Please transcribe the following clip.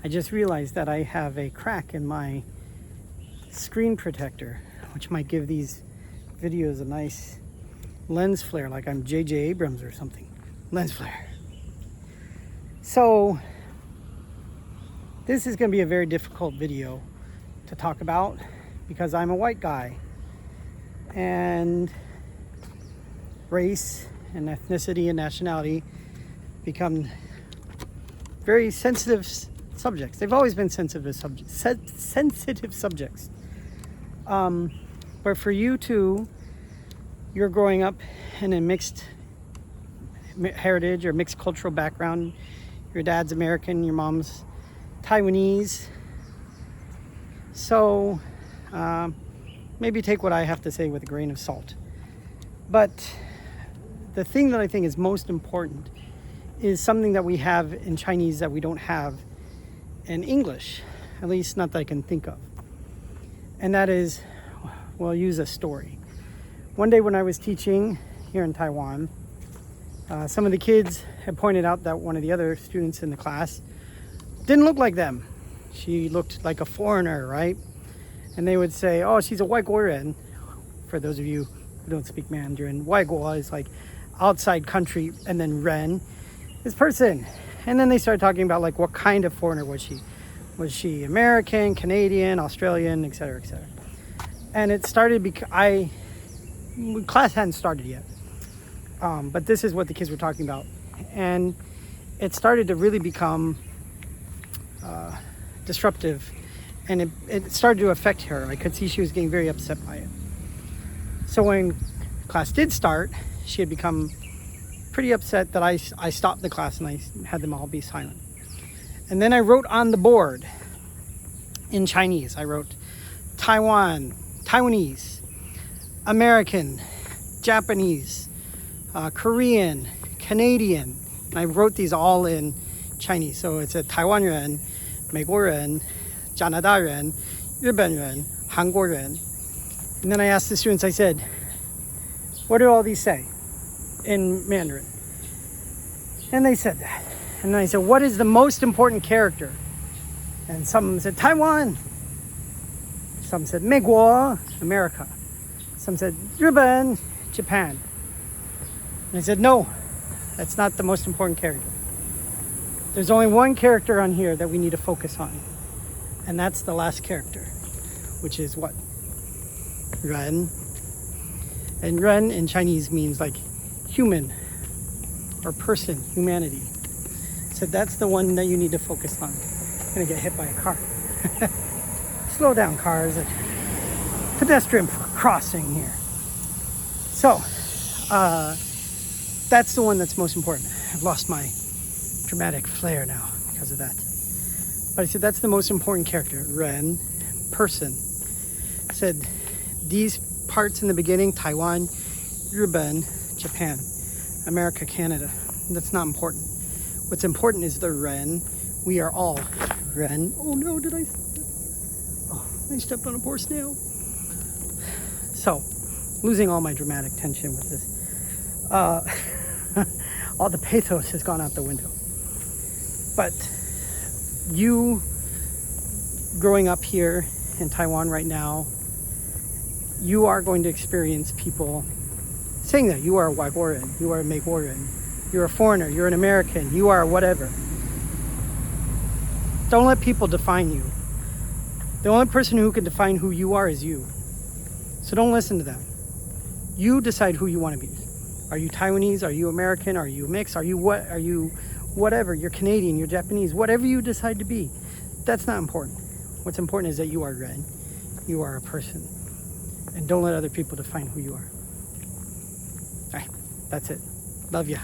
I just realized that I have a crack in my screen protector, which might give these videos a nice lens flare, like I'm J.J. Abrams or something. Lens flare. So this is going to be a very difficult video to talk about because I'm a white guy, and race and ethnicity and nationality become very sensitive subjects. They've always been sensitive subjects. But for you too, you're growing up in a mixed heritage or mixed cultural background. Your dad's American, your mom's Taiwanese. So maybe take what I have to say with a grain of salt. But the thing that I think is most important is something that we have in Chinese that we don't have in English, at least not that I can think of. And that is, well, I'll use a story. One day when I was teaching here in Taiwan, some of the kids had pointed out that one of the other students in the class didn't look like them. She looked like a foreigner, right? And they would say, oh, she's a 外国人. For those of you who don't speak Mandarin, 外国 is like outside country, and then ren is person. And then they started talking about like what kind of foreigner was she? Was she American, Canadian, Australian, etc., etc. And it started because class hadn't started yet, but this is what the kids were talking about, and it started to really become disruptive, and it started to affect her. I could see she was getting very upset by it. So when class did start, she had become pretty upset that I stopped the class and I had them all be silent. And then I wrote on the board in Chinese. I wrote Taiwan, Taiwanese, American, Japanese, Korean, Canadian. And I wrote these all in Chinese. So it's a 台湾人, 美国人, 加拿大人, 日本人, 韩国人. And then I asked the students, I said, what do all these say in Mandarin? And they said that. And then I said, what is the most important character? And some said Taiwan. Some said 美国, America. Some said 日本, Japan. And I said, no, that's not the most important character. There's only one character on here that we need to focus on. And that's the last character, which is what? Ren. And Ren in Chinese means like human or person, humanity. So that's the one that you need to focus on. I'm gonna get hit by a car. Slow down, cars. Pedestrian crossing here. So that's the one that's most important. I've lost my dramatic flair now because of that. But I said that's the most important character. Ren, person. I said these parts in the beginning, Taiwan, 日本, Japan, America, Canada. That's not important. What's important is the Ren. We are all Ren. Oh no, did I? Oh, I stepped on a poor snail. So, losing all my dramatic tension with this. All the pathos has gone out the window. But you growing up here in Taiwan right now, you are going to experience people saying that you are a 外国人, you are a 美国人, you're a foreigner, you're an American, you are whatever. Don't let people define you. The only person who can define who you are is you. So don't listen to them. You decide who you want to be. Are you Taiwanese? Are you American? Are you mixed? Are you what? Are you whatever? You're Canadian, you're Japanese, whatever you decide to be. That's not important. What's important is that you are Ren. You are a person. And don't let other people define who you are. All right, that's it. Love ya.